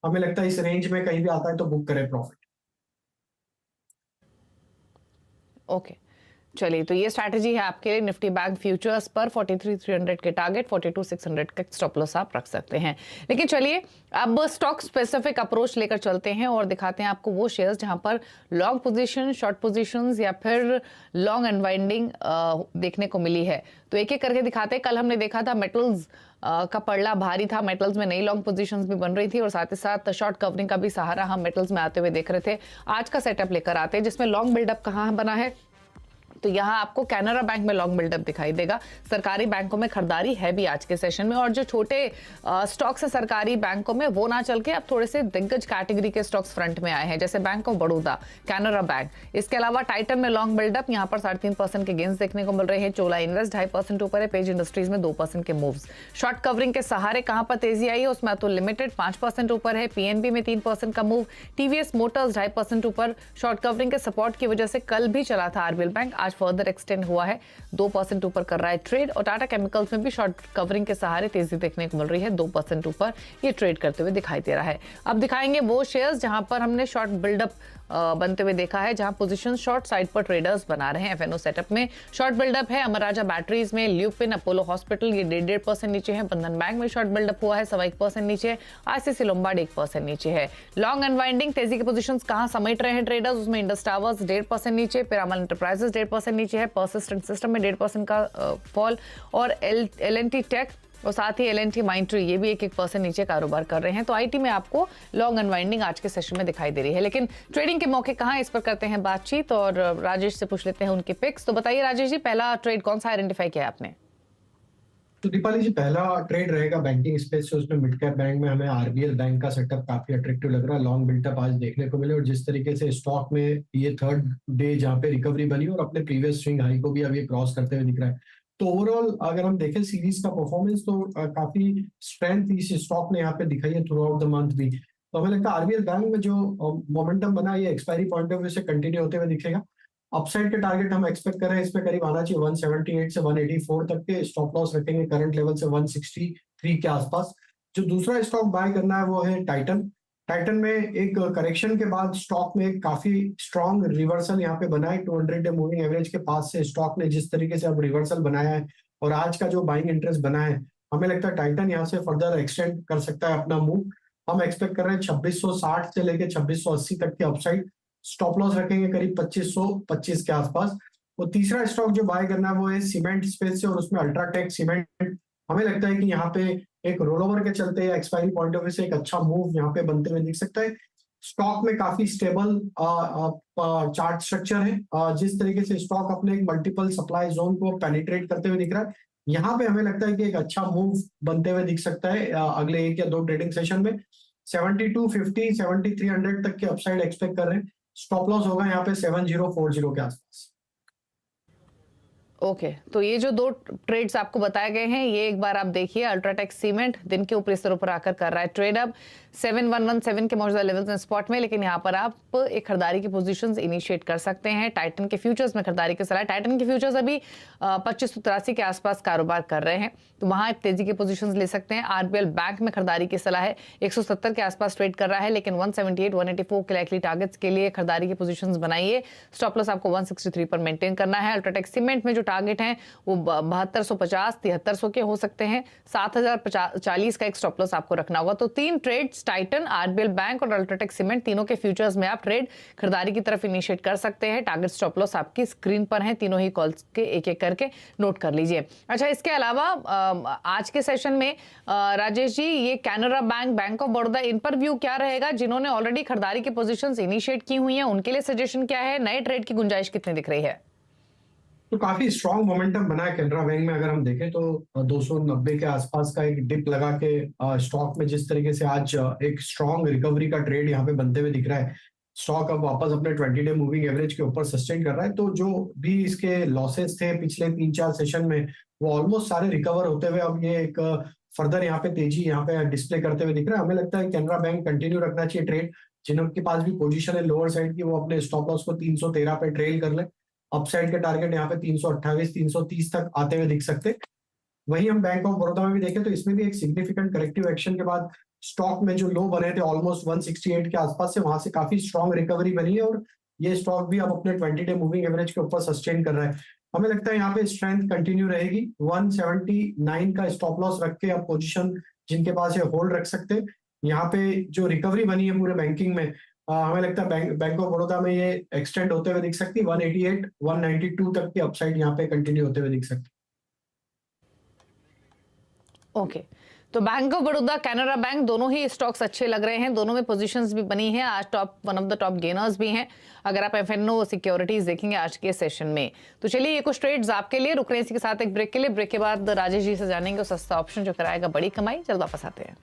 हमें लगता है इस रेंज में कहीं भी आता है तो बुक करें प्रॉफिट। ओके, चलिए, तो ये स्ट्रैटेजी है आपके लिए निफ्टी बैंक फ्यूचर्स पर 43,300 के टारगेट, 42,600 का स्टॉप लॉस आप रख सकते हैं। लेकिन चलिए अब स्टॉक स्पेसिफिक अप्रोच लेकर चलते हैं और दिखाते हैं आपको वो शेयर्स जहां पर लॉन्ग पोजीशन, शॉर्ट पोजीशंस या फिर लॉन्ग अनवाइंडिंग देखने को मिली है। तो एक एक करके दिखाते हैं। कल हमने देखा था मेटल्स का पड़ला भारी था, मेटल्स में नई लॉन्ग पोजीशंस भी बन रही थी और साथ ही साथ शॉर्ट कवरिंग का भी सहारा हम मेटल्स में आते हुए देख रहे थे। आज का सेटअप लेकर आते हैं जिसमें लॉन्ग बिल्डअप कहाँ बना है। तो यहाँ आपको कैनरा बैंक में लॉन्ग बिल्डअप दिखाई देगा। सरकारी बैंकों में खरीदारी है भी आज के सेशन में, और जो छोटे स्टॉक्स है सरकारी बैंकों में वो ना चल के अब थोड़े से दिग्गज कैटेगरी के स्टॉक्स फ्रंट में आए हैं, जैसे bank of Baroda, Canara bank. इसके अलावा टाइटन में लॉन्ग बिल्डअप, यहाँ पर 3.5% के गेंस देखने को मिल रहे हैं। चोला इन्वेस्ट 2.5% ऊपर है, पेज इंडस्ट्रीज में 2% के मूव्स। शॉर्ट कवरिंग के सहारे कहां पर तेजी आई है उसमें अतुल लिमिटेड 5% ऊपर है, पीएनबी में 3% का मूव, टीवीएस मोटर्स 2.5% ऊपर। शॉर्ट कवरिंग के सपोर्ट की वजह से कल भी चला था आरबीएल बैंक, आज फर्दर एक्सटेंड हुआ है, 2% ऊपर कर रहा है ट्रेड। और टाटा केमिकल्स में भी शॉर्ट कवरिंग के सहारे तेजी देखने को मिल रही है, 2% ऊपर ये ट्रेड करते हुए दिखाई दे रहा है। अब दिखाएंगे वो शेयर्स जहां पर हमने शॉर्ट बिल्डअप बनते हुए देखा है, जहां पोजीशन शॉर्ट साइड पर ट्रेडर्स बना रहे हैं। एफएनओ सेटअप में शॉर्ट बिल्डअप है अमर राजा बैटरीज में, ल्यूपिन, अपोलो हॉस्पिटल ये 1.5% नीचे है। बंधन बैंक में शॉर्ट बिल्डअप हुआ है, 1% नीचे। आईसीसी लोम्बार्ड 1% नीचे है। लॉन्ग अनवाइंडिंग तेजी के पोजीशंस कहां समेट रहे हैं ट्रेडर्स, उसमें इंडस टावर्स 1.5% नीचे, पिरामल एंटरप्राइजेस 1.5% नीचे है, परसिस्टेंट सिस्टम में 1.5% का फॉल, और एलएनटी टेक और साथ ही एलएनटी माइंट्री ये भी 1% नीचे कारोबार कर रहे हैं। तो आईटी में आपको लॉन्ग अनवाइंडिंग आज के सेशन में दिखाई दे रही है। लेकिन ट्रेडिंग के मौके कहां, इस पर करते हैं बातचीत और राजेश से पूछ लेते हैं उनके पिक्स। तो बताइए राजेश जी, पहला ट्रेड कौन सा आइडेंटिफाई किया आपने? तो दीपाली जी, पहला ट्रेड रहेगा बैंकिंग स्पेस से, उसमें मिड कैप बैंक में हमें आरबीएल बैंक का सेटअप काफी अट्रैक्टिव लग रहा है। लॉन्ग बिल्टअप आज देखने को मिले और जिस तरीके से स्टॉक में ये थर्ड डे जहाँ पे रिकवरी बनी और अपने प्रीवियस स्विंग हाई को भी अब ये क्रॉस करते हुए दिख रहा है। तो ओवरऑल अगर हम देखें सीरीज का परफॉर्मेंस तो काफी स्ट्रेंथ इस स्टॉक ने यहाँ पे दिखाई है थ्रू आउट द मंथ भी। तो हमें लगता है आरबीएल बैंक में जो मोमेंटम बना ये एक्सपायरी पॉइंट ऑफ व्यू से कंटिन्यू होते हुए दिखेगा। अपसाइड के टारगेट हम एक्सपेक्ट कर रहे हैं इसमें करीब आना चाहिए 178 से 184 तक के। स्टॉप लॉस रखेंगे करंट लेवल से 163 के आसपास। जो दूसरा स्टॉक बाय करना है वो है टाइटन। टाइटन में एक करेक्शन के बाद स्टॉक में एक काफी स्ट्रॉन्ग रिवर्सल यहाँ पे बना है 200 डे मूविंग एवरेज के पास से। स्टॉक ने जिस तरीके से अब रिवर्सल बनाया है और आज का जो बाइंग इंटरेस्ट बना है, हमें लगता है टाइटन यहाँ से फर्दर एक्सटेंड कर सकता है अपना मूव। हम एक्सपेक्ट कर रहे हैं 2660 से लेकर 2680 तक के अपसाइड। स्टॉप लॉस रखेंगे करीब 2525 के आसपास। और तीसरा स्टॉक जो बाय करना है वो है सीमेंट स्पेस से और उसमें अल्ट्राटेक सीमेंट। हमें लगता है कि यहाँ पे एक रोल ओवर के चलते या एक्सपायरी पॉइंट ऑफ व्यू से एक अच्छा मूव यहाँ पे बनते हुए दिख सकता है। स्टॉक में काफी स्टेबल चार्ट स्ट्रक्चर है। जिस तरीके से स्टॉक अपने एक मल्टीपल सप्लाई जोन को पेनिट्रेट करते हुए दिख रहा है, यहाँ पे हमें लगता है कि एक अच्छा मूव बनते हुए दिख सकता है अगले 1 या 2 ट्रेडिंग सेशन में। 7250 7300 तक के अपसाइड एक्सपेक्ट कर रहे हैं। स्टॉप लॉस होगा यहाँ पे 7040 के आसपास। ओके, तो ये जो 2 ट्रेड्स आपको बताए गए हैं ये एक बार आप देखिए। अल्ट्राटेक सीमेंट दिन के ऊपरी स्तर पर आकर कर रहा है ट्रेड अब 7117 के मौजूदा लेवल्स में स्पॉट में, लेकिन यहाँ पर आप एक खरीदारी की पोजीशंस इनिशिएट कर सकते हैं। टाइटन के फ्यूचर्स में खरीदारी की सलाह। टाइटन के फ्यूचर्स अभी 2583 के आसपास कारोबार कर रहे हैं, तो वहां आप तेजी की पोजीशंस ले सकते हैं। आरबीएल बैंक में खरीदारी की सलाह है, 170 के आसपास ट्रेड कर रहा है, लेकिन 178 184 के लाइकली टारगेट्स के लिए खरीदारी की पोजीशंस बनाइए। स्टॉप लॉस आपको 163 पर मेंटेन करना है। अल्ट्राटेक सीमेंट में जो टारगेट हैं वो 7250 7300 के हो सकते हैं। 7040 का एक स्टॉप लॉस आपको रखना होगा। तो 3 ट्रेड्स टाइटन, आरबीएल बैंक और अल्ट्राटेक सीमेंट, तीनों के फ्यूचर्स में आप ट्रेड खरीदारी की तरफ इनिशिएट कर सकते हैं। टारगेट स्टॉप लॉस आपकी स्क्रीन पर हैं, तीनों ही कॉल्स के एक एक करके नोट कर लीजिए। अच्छा, इसके अलावा आज के सेशन में राजेश जी ये Canara bank, bank of Baroda, इन पर व्यू क्या रहेगा? जिन्होंने ऑलरेडी खरीदारी की पोजीशंस इनिशिएट की हुई हैं उनके लिए सजेशन क्या है? नए ट्रेड की गुंजाइश कितनी दिख रही है? तो काफी स्ट्रॉन्ग मोमेंटम बना है कैनरा बैंक में। अगर हम देखें तो 290 के आसपास का एक डिप लगा के स्टॉक में जिस तरीके से आज एक स्ट्रॉन्ग रिकवरी का ट्रेड यहाँ पे बनते हुए दिख रहा है। स्टॉक अब वापस अपने 20 डे मूविंग एवरेज के ऊपर सस्टेन कर रहा है। तो जो भी इसके लॉसेस थे पिछले 3-4 सेशन में वो ऑलमोस्ट सारे रिकवर होते हुए अब ये एक फर्दर यहाँ पे तेजी यहाँ पे डिस्प्ले करते हुए दिख रहा है। हमें लगता है कैनरा बैंक कंटिन्यू रखना चाहिए ट्रेड। जिनके पास भी पोजीशन है लोअर साइड की वो अपने स्टॉप लॉस को 313 पे ट्रेल कर ले। अपसाइड के टारगेट यहाँ पे 328 330 तक आते हुए दिख सकते। वहीं हम बैंक ऑफ बड़ौदा में भी देखें तो इसमें भी एक सिग्निफिकेंट करेक्टिव एक्शन के बाद स्टॉक में जो लो बने थे ऑलमोस्ट 168 के आसपास से, वहां से काफी स्ट्रॉन्ग रिकवरी बनी है और ये स्टॉक भी अब अपने 20 डे मूविंग एवरेज के ऊपर सस्टेन कर रहा है। हमें लगता है यहाँ पे स्ट्रेंथ कंटिन्यू रहेगी। 179 का स्टॉप लॉस रख के आप पोजीशन जिनके पास है होल्ड रख सकते हैं। यहाँ पे जो रिकवरी बनी है पूरे बैंकिंग में, हमें लगता है बैंक ऑफ बड़ौदा में ये एक्सटेंड होते हुए दिख सकती है। 188 192 तक की अपसाइड यहाँ पे कंटिन्यू होते हुए दिख सकती है। ओके, तो bank of Baroda, Canara bank, दोनों ही स्टॉक्स अच्छे लग रहे हैं, दोनों में पोजीशंस भी बनी हैं। आज one of the top gainers भी हैं अगर आप एफएनओ सिक्योरिटीज देखेंगे आज के सेशन में। तो चलिए ये कुछ ट्रेड्स आपके लिए। रुक रहे हैं इसी के साथ एक ब्रेक के लिए। ब्रेक के बाद राजेश जी से जानेंगे सस्ता ऑप्शन जो कराएगा बड़ी कमाई। जल्द वापस आते हैं।